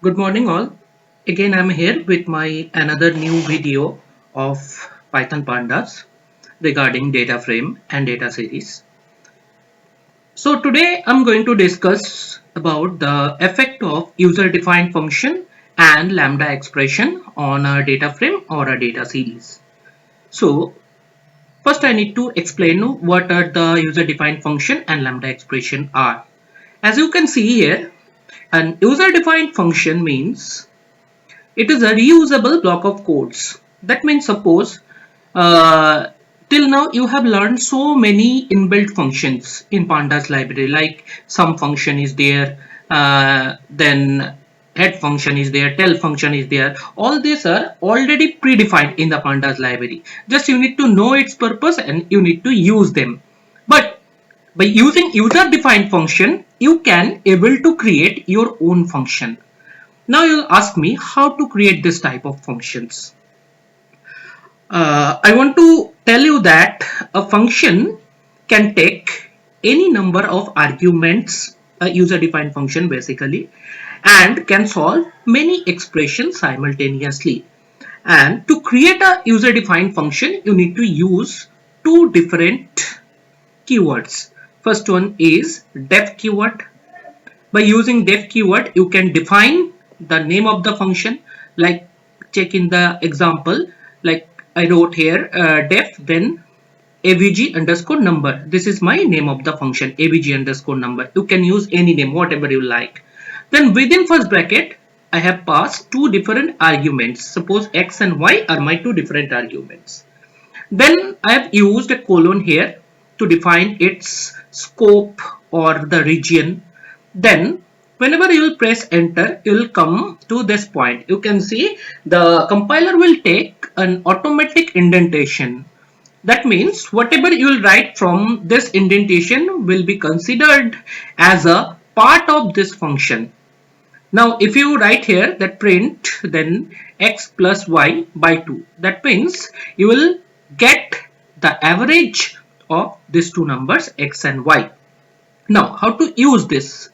Good morning all. Again I'm here with my another new video of Python Pandas regarding data frame and data series. So today I'm going to discuss about the effect of user defined function and lambda expression on a data frame or a data series. So first I need to explain what are the user defined function and lambda expression are. As you can see here, an user defined function means it is a reusable block of codes. That means suppose uh, till now you have learned so many inbuilt functions in pandas library, like sum function is there, then head function is there, tail function is there. All these are already predefined in the pandas library. Just you need to know its purpose and you need to use them. But by using user defined function you can able to create your own function. Now you'll ask me how to create this type of functions. I want to tell you that a function can take any number of arguments, a user defined function basically, and can solve many expressions simultaneously. And to create a user defined function, you need to use two different keywords. First one is def keyword. By using def keyword, you can define the name of the function. Like check in the example, like I wrote here def then avg underscore number. This is my name of the function, avg underscore number. You can use any name, whatever you like. Then within first bracket, I have passed two different arguments. Suppose x and y are my two different arguments. Then I have used a colon here to define its scope or the region. Then whenever you will press enter, you will come to this point. You can see the compiler will take an automatic indentation. That means whatever you will write from this indentation will be considered as a part of this function. Now if you write here that print then x plus y by 2, that means you will get the average of these two numbers x and y. Now how to use this?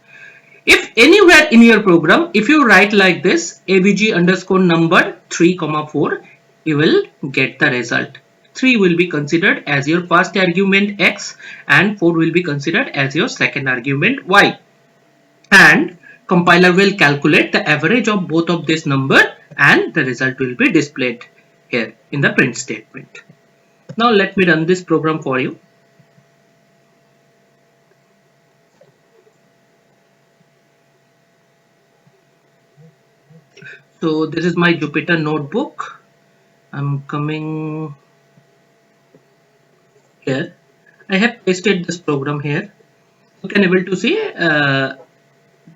If anywhere in your program, if you write like this avg underscore number 3 comma 4, you will get the result. 3 will be considered as your first argument x and 4 will be considered as your second argument y. And compiler will calculate the average of both of this number and the result will be displayed here in the print statement. Now let me run this program for you. So this is my Jupyter notebook. I'm coming here. I have pasted this program here. You can able to see.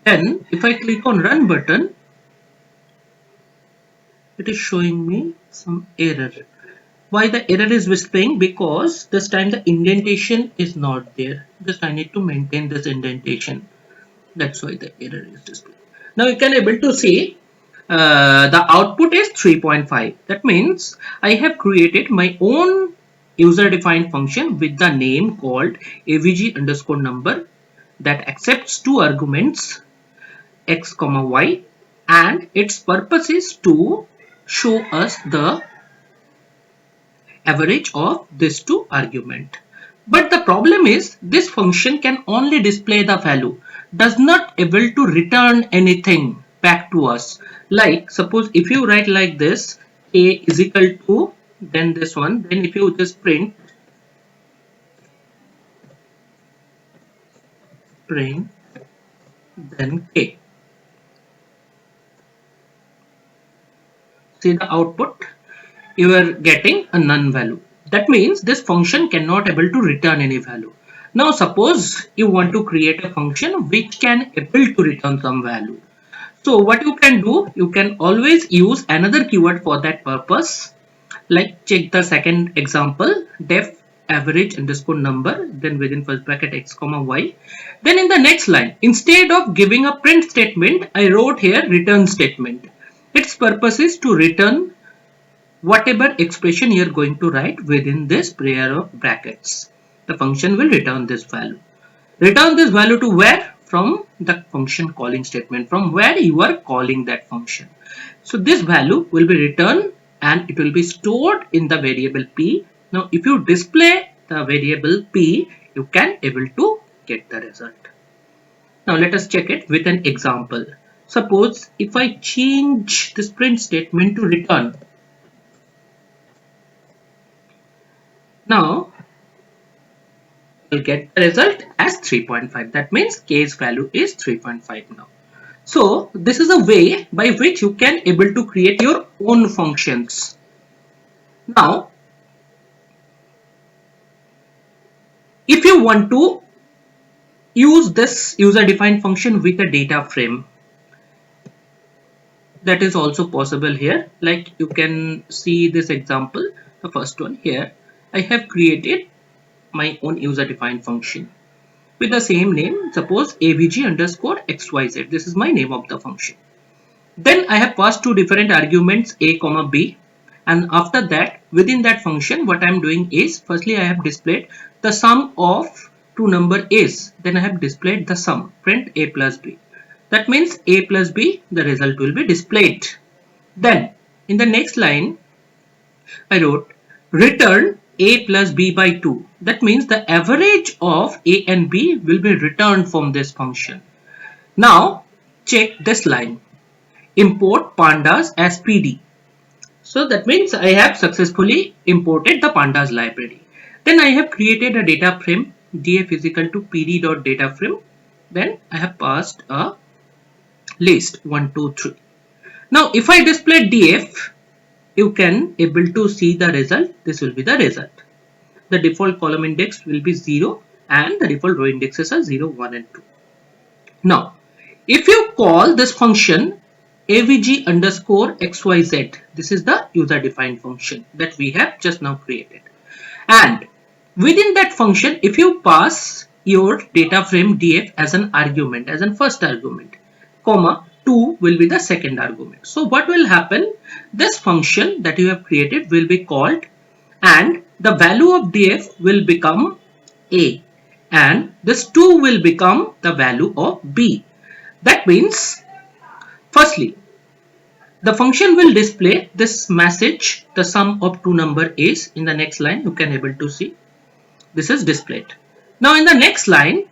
Then if I click on run button, it is showing me some error. Why the error is displaying? Because this time the indentation is not there. Just I need to maintain this indentation. That's why the error is displaying. Now you can able to see the output is 3.5. That means I have created my own user defined function with the name called avg underscore number that accepts two arguments x comma y, and its purpose is to show us the average of these two argument. But the problem is this function can only display the value, does not able to return anything back to us. Like suppose if you write like this a is equal to then this one, then if you just print then k, see the output, you are getting a none value. That means this function cannot able to return any value. Now suppose you want to create a function which can able to return some value. So what you can do, you can always use another keyword for that purpose. Like check the second example, def average underscore number, then within first bracket x comma y. Then in the next line, instead of giving a print statement, I wrote here return statement. Its purpose is to return whatever expression you are going to write within this pair of brackets. The function will return this value. Return this value to where? from the function calling statement, from where you are calling that function. So this value will be returned and it will be stored in the variable p. Now if you display the variable p, you can able to get the result. Now let us check it with an example. Suppose if I change this print statement to return. Now you'll get the result as 3.5. That means k's value is 3.5 now. So this is a way by which you can able to create your own functions. Now if you want to use this user defined function with a data frame, that is also possible here. Like you can see this example, the first one here. I have created my own user defined function with the same name, suppose avg underscore xyz. This is my name of the function. Then I have passed two different arguments a comma b, and after that within that function what I am doing is, firstly I have displayed the sum of two number a's, then I have displayed the sum, print a plus b. That means a plus b, the result will be displayed. Then in the next line I wrote return a plus b by 2. That means the average of a and b will be returned from this function. Now check this line, import pandas as pd. So that means I have successfully imported the pandas library. Then I have created a data frame, df is equal to pd.dataframe. Then I have passed a list 1, 2, 3. Now if I display df, you can able to see the result. This will be the result. The default column index will be 0 and the default row indexes are 0, 1 and 2. Now if you call this function avg underscore xyz, this is the user defined function that we have just now created, and within that function if you pass your data frame df as an argument, as an first argument, comma 2 will be the second argument. So what will happen, this function that you have created will be called and the value of df will become a and this 2 will become the value of b. That means firstly the function will display this message, the sum of two number a's. In the next line you can able to see this is displayed. Now in the next line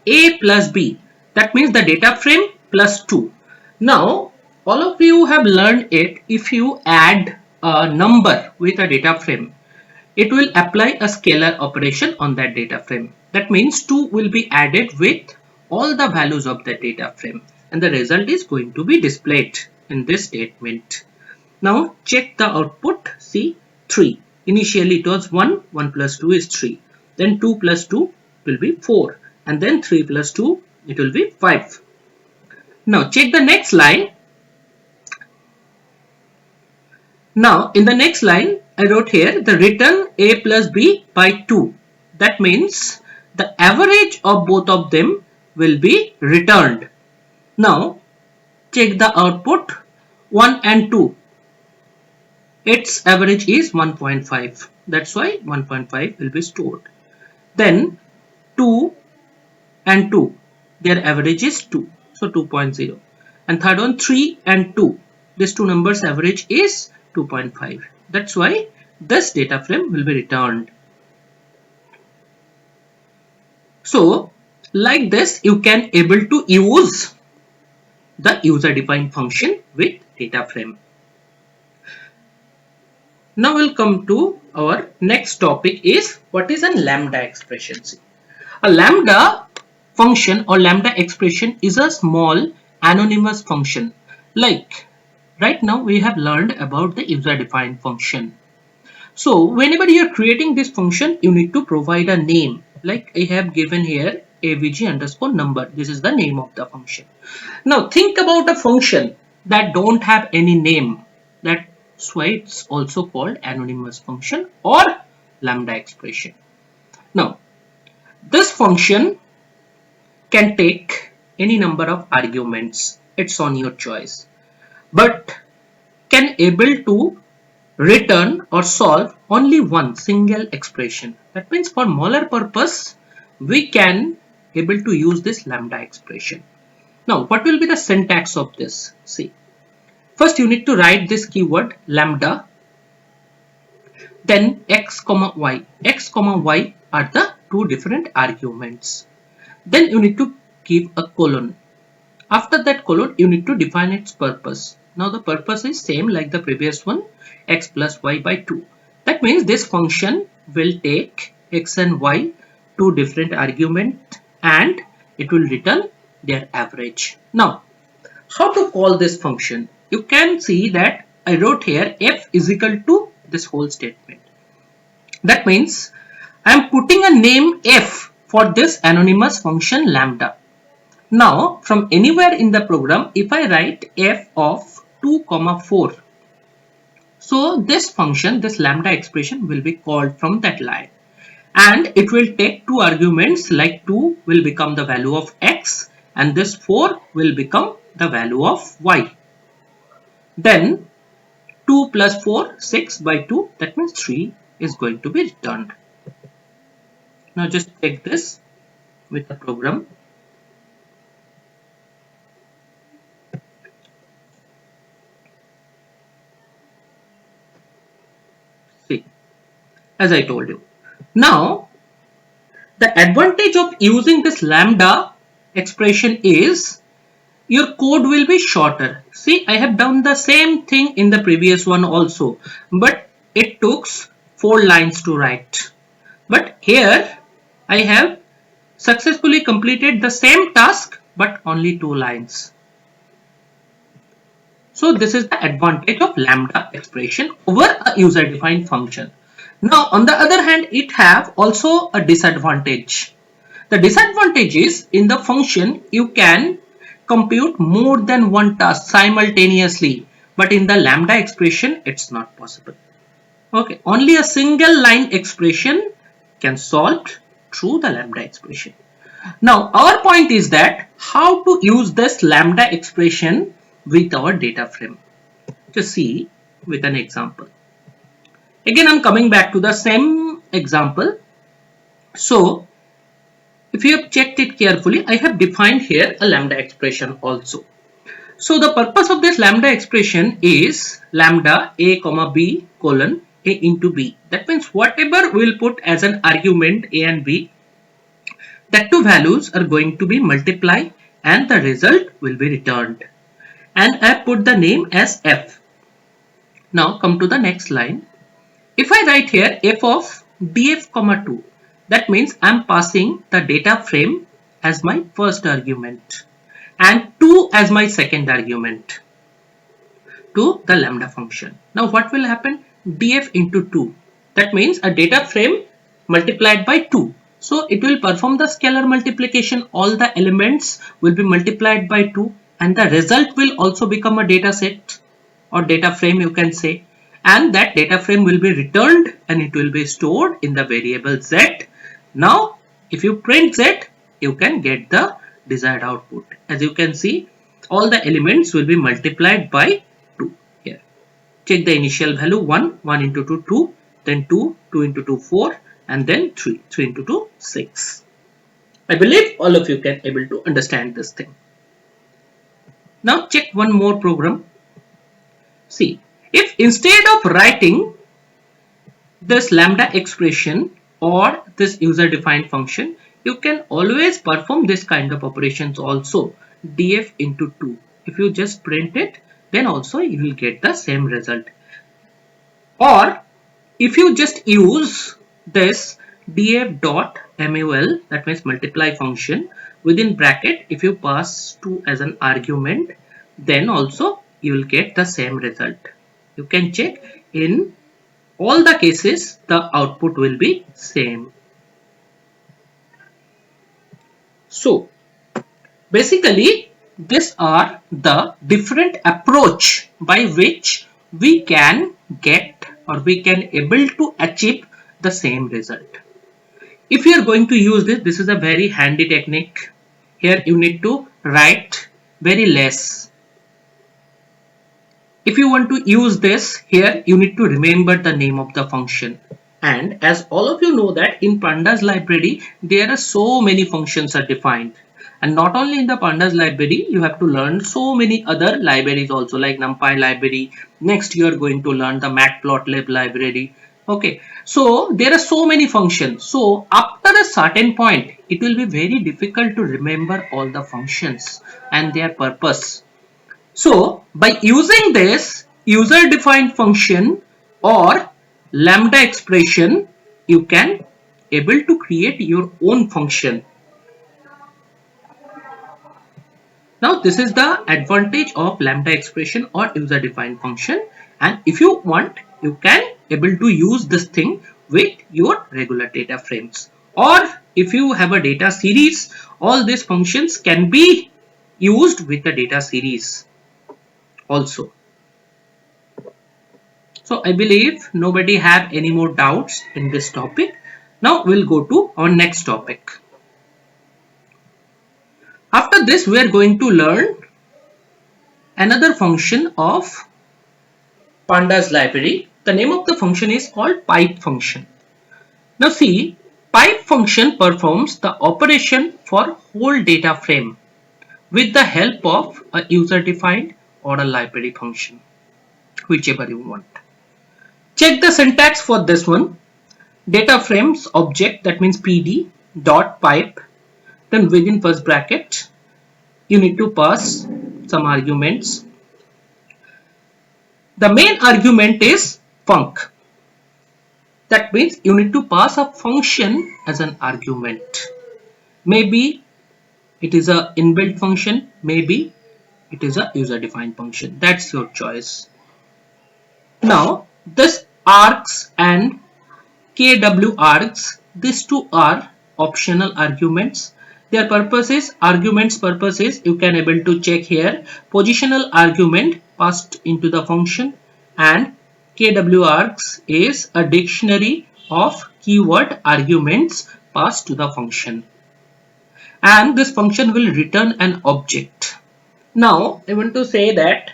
a plus b, that means the data frame plus 2. Now all of you have learned it, if you add a number with a data frame, it will apply a scalar operation on that data frame. That means 2 will be added with all the values of the data frame and the result is going to be displayed in this statement. Now check the output, see 3. Initially it was 1, 1 plus 2 is 3. Then 2 plus 2 will be 4 and then 3 plus 2 it will be 5. Now check the next line. Now in the next line I wrote here the return a plus b by 2. That means the average of both of them will be returned. Now check the output, 1 and 2. Its average is 1.5. That's why 1.5 will be stored. Then 2 and 2, their average is 2. So 2.0. And third one 3 and 2. These two numbers average is 2.5. That's why this data frame will be returned. So like this you can able to use the user defined function with data frame. Now we'll come to our next topic is what is a lambda expression. A lambda function or lambda expression is a small anonymous function. Like right now we have learned about the user defined function. So whenever you are creating this function you need to provide a name. Like I have given here avg underscore number. This is the name of the function. Now think about a function that don't have any name. That's why it's also called anonymous function or lambda expression. Now this function can take any number of arguments. It's on your choice. But can able to return or solve only one single expression. That means for Euler purpose we can able to use this lambda expression. Now, what will be the syntax of this? See, first you need to write this keyword lambda, then x comma y. X comma y are the two different arguments. Then you need to give a colon. After that colon, you need to define its purpose. Now the purpose is same like the previous one, x plus y by 2. That means this function will take x and y, two different arguments, and it will return their average. Now, how to call this function? You can see that I wrote here f is equal to this whole statement. That means I am putting a name f for this anonymous function lambda. Now, from anywhere in the program, if I write f of 2, 4, so this function, this lambda expression will be called from that line. And it will take two arguments, like 2 will become the value of x and this 4 will become the value of y. Then 2 plus 4, 6 by 2, that means 3 is going to be returned. Now just check this with the program. See, as I told you. Now, the advantage of using this lambda expression is your code will be shorter. See, I have done the same thing in the previous one also, but it took 4 lines to write. But here I have successfully completed the same task but only 2 lines. So this is the advantage of lambda expression over a user defined function. Now on the other hand, it have also a disadvantage. The disadvantage is in the function you can compute more than one task simultaneously, but in the lambda expression it's not possible. Okay, only a single line expression can solve through the lambda expression. Now our point is that how to use this lambda expression with our data frame. Just see with an example. Again, I'm coming back to the same example. So if you have checked it carefully, I have defined here a lambda expression also. So the purpose of this lambda expression is lambda a comma b colon a into b. That means whatever we'll put as an argument a and b, that two values are going to be multiplied and the result will be returned. And I put the name as f. Now come to the next line. If I write here f of df comma 2, that means I am passing the data frame as my first argument and 2 as my second argument to the lambda function. Now what will happen? Df into 2. That means a data frame multiplied by 2. So it will perform the scalar multiplication. All the elements will be multiplied by 2 and the result will also become a data set or data frame, you can say. And that data frame will be returned and it will be stored in the variable z. Now if you print z, you can get the desired output. As you can see, all the elements will be multiplied by 2 here. Check the initial value 1, 1 into 2, 2, then 2, 2 into 2, 4, and then 3, 3 into 2, 6. I believe all of you can able to understand this thing. Now check one more program. See, if instead of writing this lambda expression or this user defined function, you can always perform this kind of operations also, df into 2. If you just print it, then also you will get the same result. Or if you just use this df dot mul, that means multiply function, within bracket, if you pass 2 as an argument, then also you will get the same result. You can check in all the cases the output will be same. So basically these are the different approach by which we can get or we can able to achieve the same result. If you are going to use this is a very handy technique. Here you need to write very less. If you want to use this, here you need to remember the name of the function. And as all of you know that in pandas library there are so many functions are defined, and not only in the pandas library you have to learn so many other libraries also, like numpy library. Next you are going to learn the matplotlib library. Okay, so there are so many functions, so after a certain point it will be very difficult to remember all the functions and their purpose. So by using this user defined function or lambda expression, you can able to create your own function. Now this is the advantage of lambda expression or user defined function, and if you want you can able to use this thing with your regular data frames, or if you have a data series, all these functions can be used with the data series also. So I believe nobody have any more doubts in this topic. Now we'll go to our next topic. After this we are going to learn another function of pandas library. The name of the function is called pipe function. Now see, pipe function performs the operation for whole data frame with the help of a user defined or a library function, whichever you want. Check the syntax for this one. Data frames object, that means PD dot pipe, then within first bracket you need to pass some arguments. The main argument is func. That means you need to pass a function as an argument. Maybe it is a inbuilt function, maybe it is a user defined function. That's your choice. Now this args and kw args, these two are optional arguments. Their purpose is, arguments purpose is, you can able to check here, positional argument passed into the function, and kw args is a dictionary of keyword arguments passed to the function, and this function will return an object. Now I want to say that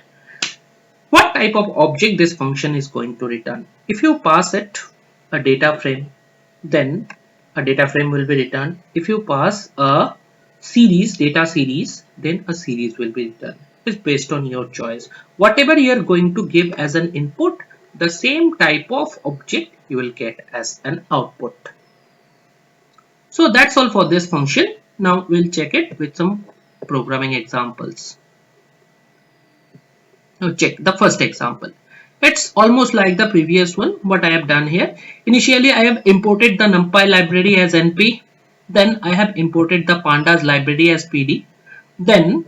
what type of object this function is going to return. If you pass it a data frame, then a data frame will be returned. If you pass a series, data series, then a series will be returned. It's based on your choice. Whatever you are going to give as an input, the same type of object you will get as an output. So that's all for this function. Now we'll check it with some programming examples. Now check the first example. It's almost like the previous one. What I have done here, initially I have imported the numpy library as np, then I have imported the pandas library as pd, then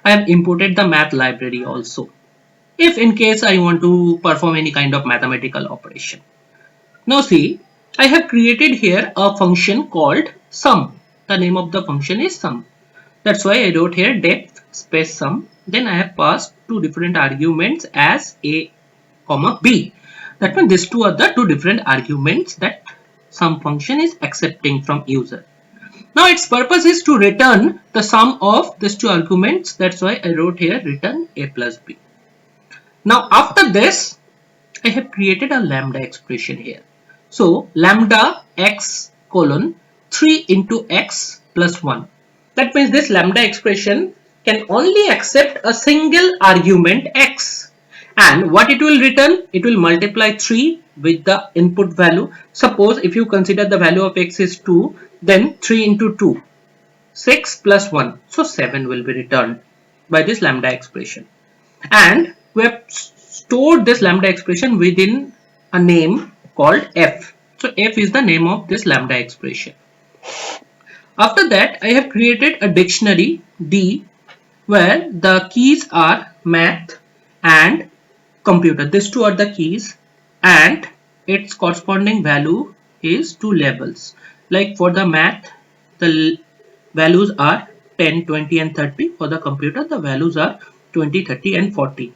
I have imported the math library also, if in case I want to perform any kind of mathematical operation. Now see, I have created here a function called sum. The name of the function is sum. That's why I wrote here depth space sum. Then I have passed two different arguments as a comma b. That means these two are the two different arguments that sum function is accepting from user. Now its purpose is to return the sum of these two arguments. That's why I wrote here return a plus b. Now after this I have created a lambda expression here. So lambda x colon 3 into x plus 1. That means this lambda expression can only accept a single argument x, and what it will return, it will multiply 3 with the input value. Suppose if you consider the value of x is 2, then 3 into 2, 6 plus 1, so 7 will be returned by this lambda expression. And we have stored this lambda expression within a name called f. So f is the name of this lambda expression. After that I have created a dictionary D where the keys are math and computer. These two are the keys, and its corresponding value is two labels. Like for the math the values are 10, 20 and 30. For the computer the values are 20, 30 and 40.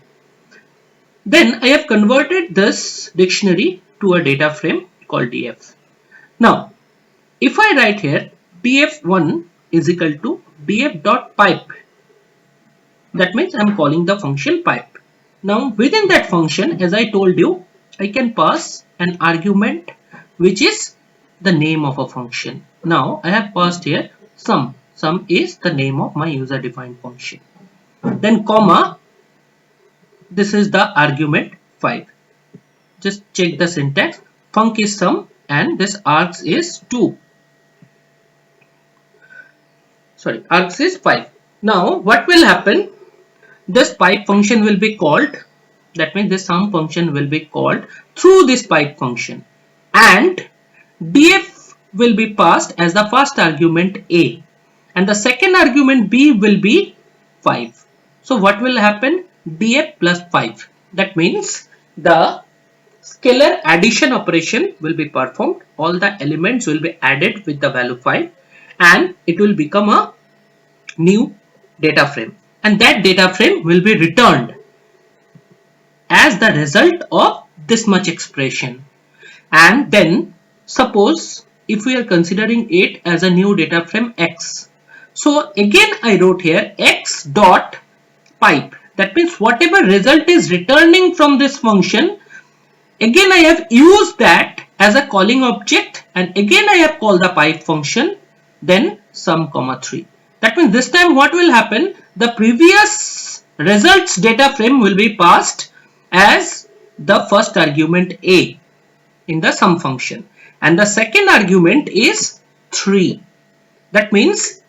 Then I have converted this dictionary to a data frame called df. Now if I write here df1 is equal to df.pipe, that means I am calling the function pipe. Now within that function, as I told you, I can pass an argument which is the name of a function. Now I have passed here sum. Sum is the name of my user defined function. Then comma, this is the argument 5. Just check the syntax. Func is sum and this args is 2. Sorry, args is 5. Now what will happen? This pipe function will be called, that means this sum function will be called through this pipe function, and df will be passed as the first argument a and the second argument b will be 5. So what will happen? df plus 5. That means the scalar addition operation will be performed. All the elements will be added with the value 5 and it will become a new data frame, and that data frame will be returned as the result of this much expression. And then suppose if we are considering it as a new data frame x, so again I wrote here x dot pipe. That means whatever result is returning from this function, again I have used that as a calling object and again I have called the pipe function, then sum comma 3. That means this time what will happen? The previous results data frame will be passed as the first argument a in the sum function and the second argument is 3. That means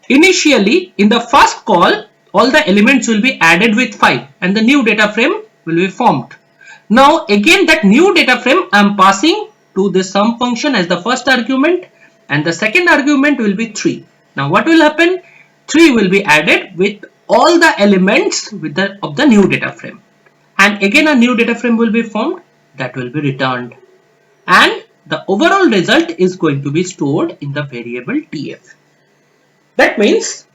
initially in the first call all the elements will be added with 5 and the new data frame will be formed. Now again that new data frame I am passing to the sum function as the first argument and the second argument will be 3. Now what will happen? 3 will be added with all the elements of the new data frame and again a new data frame will be formed that will be returned and the overall result is going to be stored in the variable df. That means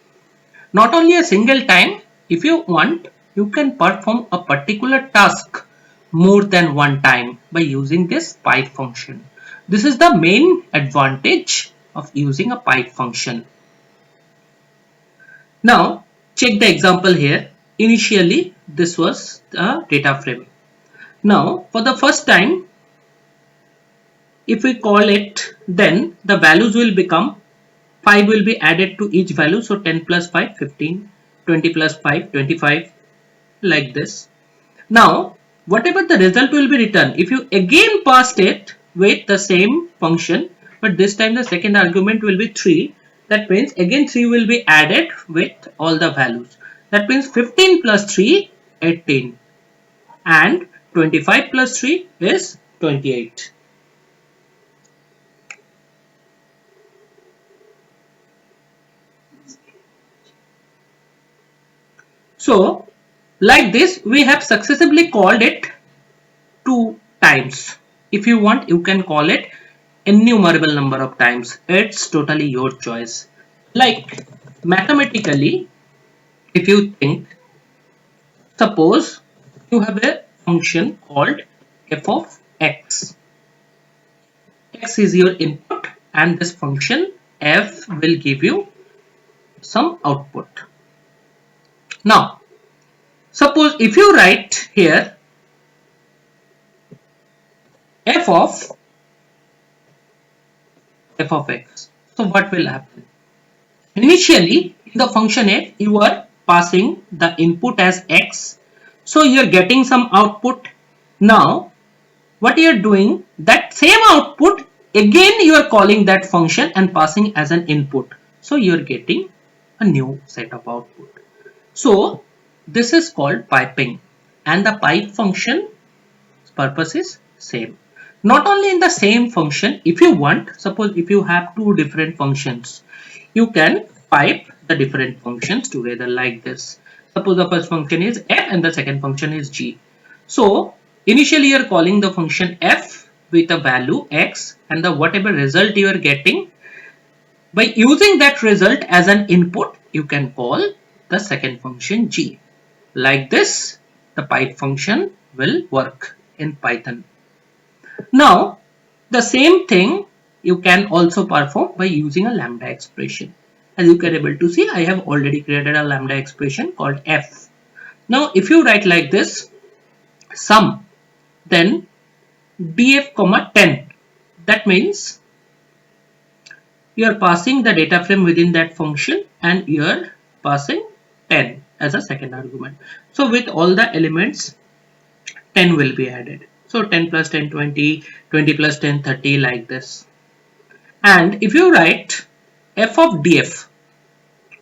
not only a single time, if you want you can perform a particular task more than one time by using this pipe function. This is the main advantage of using a pipe function. Now check the example here. Initially this was the data frame. Now for the first time if we call it, then the values will become 5 will be added to each value. So 10 plus 5 15, 20 plus 5 25, like this. Now whatever the result will be returned, if you again passed it with the same function but this time the second argument will be 3, that means again 3 will be added with all the values. That means 15 plus 3 18 and 25 plus 3 is 28. So like this we have successively called it 2 times. If you want you can call it innumerable number of times. It's totally your choice. Like mathematically, if you think, suppose you have a function called f of x. X is your input and this function f will give you some output. Now suppose if you write here f of x, so what will happen? Initially in the function f you are passing the input as x, so you are getting some output. Now what you are doing, that same output again you are calling that function and passing as an input, so you are getting a new set of output. So this is called piping and the pipe function purpose is same. Not only in the same function, if you want, suppose if you have two different functions, you can pipe the different functions together like this. Suppose the first function is f and the second function is g. So initially you are calling the function f with a value x and the whatever result you are getting, by using that result as an input you can call the second function g. Like this the pipe function will work in Python. Now the same thing you can also perform by using a lambda expression. As you can able to see, I have already created a lambda expression called f. Now if you write like this, sum, then df comma 10, That means you are passing the data frame within that function and you are passing 10 as a second argument. So with all the elements 10 will be added. So 10 plus 10 20, 20 plus 10 30, like this. And if you write f of df,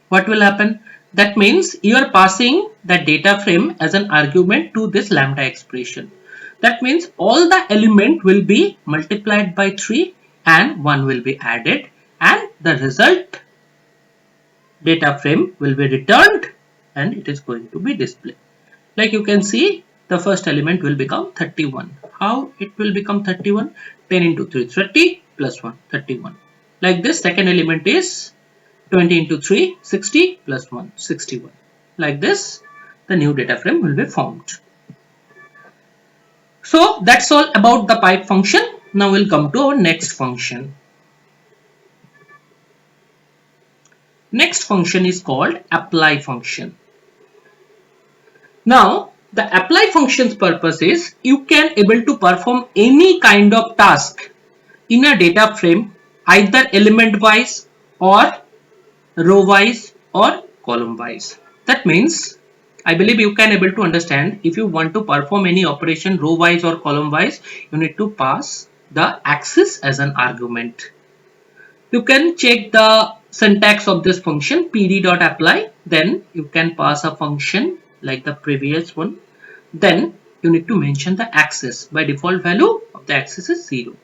what will happen? That means you are passing the data frame as an argument to this lambda expression. That means all the element will be multiplied by 3 and 1 will be added, and the result data frame will be returned and it is going to be displayed. Like you can see, the first element will become 31. How it will become 31? 10 into 3 30 plus 1 31. Like this, second element is 20 into 3 60 plus 1 61. Like this, the new data frame will be formed. So that's all about the pipe function. Now we'll come to our next function. Next function is called apply function. Now the apply function's purpose is you can able to perform any kind of task in a data frame, either element wise or row wise or column wise. That means I believe you can able to understand, if you want to perform any operation row wise or column wise, you need to pass the axis as an argument. You can check the syntax of this function pd.apply, then you can pass a function like the previous one. Then you need to mention the axis. By default value of the axis is 0.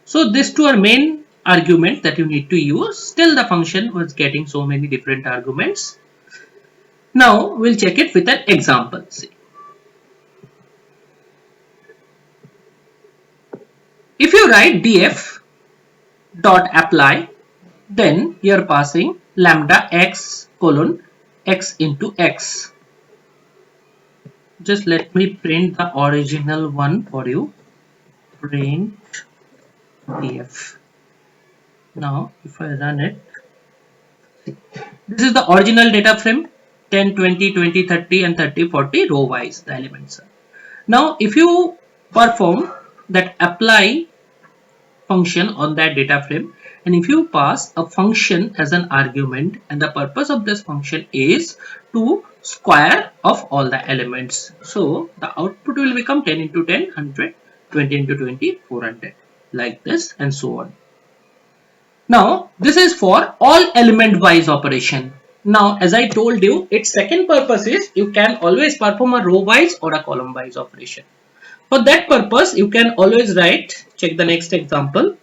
So these two are main argument that you need to use. Still the function was getting so many different arguments. Now we'll check it with an example. See, if you write df dot apply, then you are passing lambda x colon x into x. Just let me print the original one for you. Print df. Now if I run it, this is the original data frame, 10 20 20 30 and 30 40 row wise the elements are. Now if you perform that apply function on that data frame, and if you pass a function as an argument, and the purpose of this function is to square of all the elements, so the output will become 10 into 10 100, 20 into 20 400, like this and so on. Now this is for all element wise operation. Now as I told you, its second purpose is you can always perform a row wise or a column wise operation. For that purpose, you can always write, check the next example.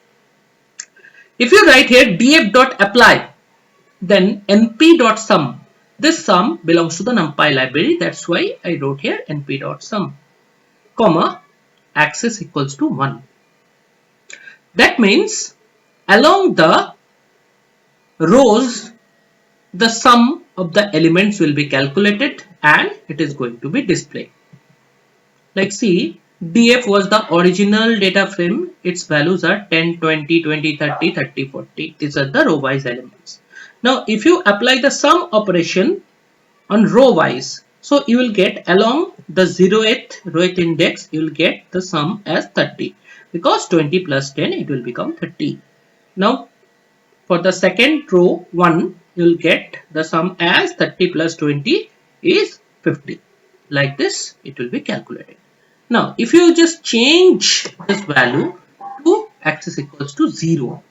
If you write here df.apply, then np.sum. This sum belongs to the NumPy library. That's why I wrote here np.sum, comma, axis equals to 1. That means along the rows, the sum of the elements will be calculated and it is going to be displayed. Like see, df was the original data frame. Its values are 10, 20, 20, 30, 30, 40. These are the row wise elements. Now if you apply the sum operation on row wise, so you will get along the 0th rowth index, you will get the sum as 30, because 20 plus 10 it will become 30. Now for the second row 1, you will get the sum as 30 plus 20 is 50. Like this it will be calculated. Now if you just change this value to axis equals to 0,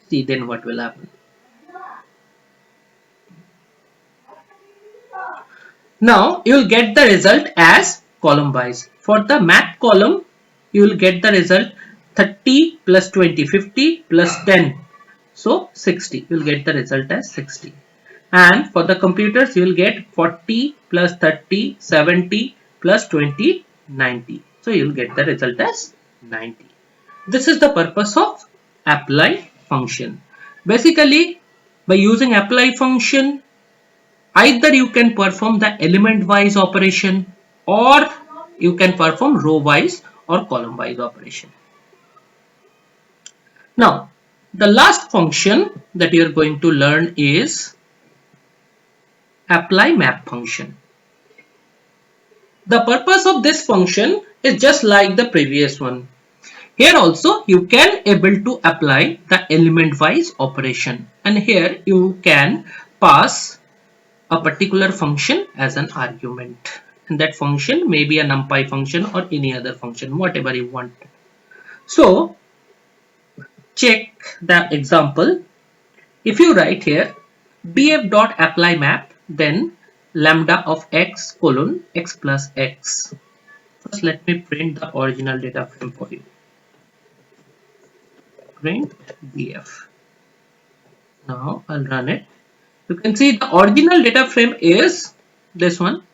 see then what will happen. Now you will get the result as column wise. For the math column, you will get the result 30 plus 20 50 plus 10, so 60. You will get the result as 60. And for the computers, you will get 40 plus 30 70 plus 20 90. So you will get the result as 90. This is the purpose of apply function. Basically, by using apply function, either you can perform the element wise operation or you can perform row wise or column wise operation. Now the last function that you are going to learn is apply map function. The purpose of this function is just like the previous one. Here also you can able to apply the element wise operation, and here you can pass a particular function as an argument, and that function may be a numpy function or any other function, whatever you want. So check the example. If you write here df dot apply map, then lambda of x colon x plus x. First let me print the original data frame for you. Print df. Now I'll run it. You can see the original data frame is this one.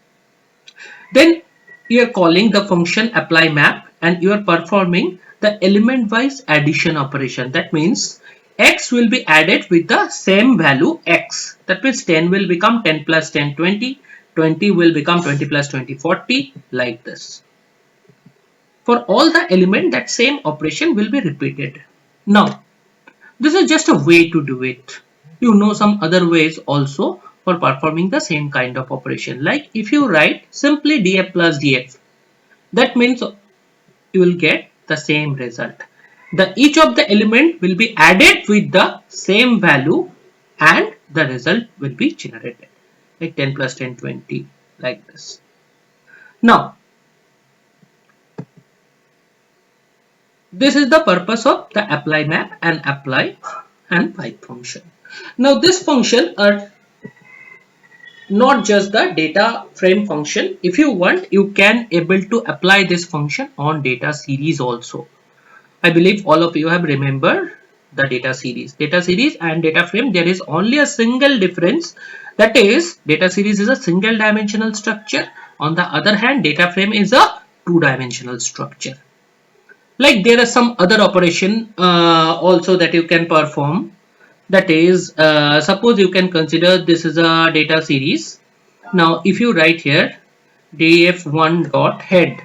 Then you are calling the function apply map and you are performing the element wise addition operation. That means x will be added with the same value x. That means 10 will become 10 plus 10 20, 20 will become 20 plus 20 40, like this. For all the element, that same operation will be repeated. Now this is just a way to do it. You know some other ways also for performing the same kind of operation. Like if you write simply df plus dx, that means you will get the same result. Each of the element will be added with the same value and the result will be generated. Like 10 plus 10 20, like this. Now this is the purpose of the apply map and apply and pipe function. Now this function are not just the data frame function. If you want, you can able to apply this function on data series also. I believe all of you have remembered the data series. Data series and data frame, there is only a single difference. That is, data series is a single dimensional structure. On the other hand, data frame is a two-dimensional structure. Like there are some other operation also that you can perform. That is, suppose you can consider this is a data series. Now if you write here df1 dot head,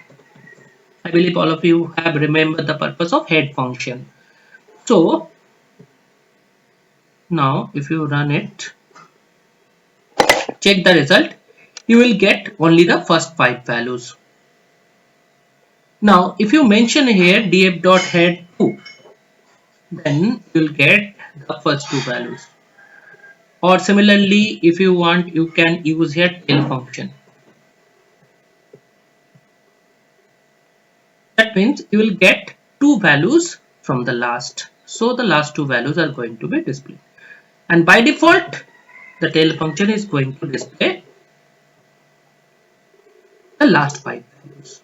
I believe all of you have remembered the purpose of head function. So now if you run it, check the result, you will get only the first 5 values. Now if you mention here df dot head 2, then you will get the first 2 values. Or similarly, if you want, you can use here tail function. That means you will get 2 values from the last. So the last 2 values are going to be displayed. And by default, the tail function is going to display the last 5 values.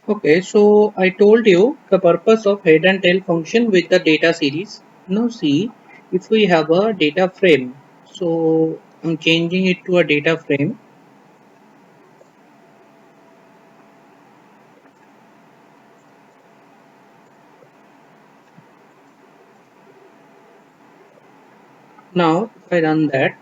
Okay, so I told you the purpose of head and tail function with the data series. Now see, if we have a data frame, so I'm changing it to a data frame. Now if I run that,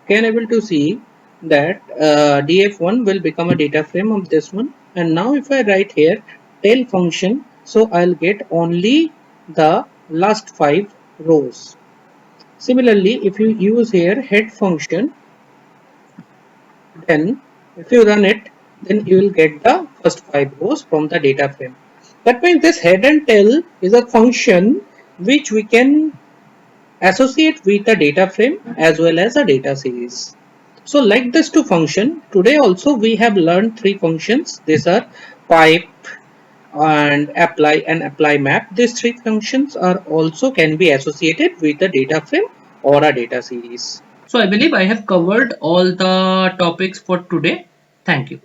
can able to see that df1 will become a data frame of this one. And now if I write here tail function, so I'll get only the last 5 rows. Similarly, if you use here head function, then if you run it, then you will get the first 5 rows from the data frame. That means this head and tail is a function which we can associate with a data frame as well as a data series. So like this two function, today also we have learned 3 functions. These are pipe and apply map. These 3 functions are also can be associated with a data frame or a data series. So I believe I have covered all the topics for today. Thank you.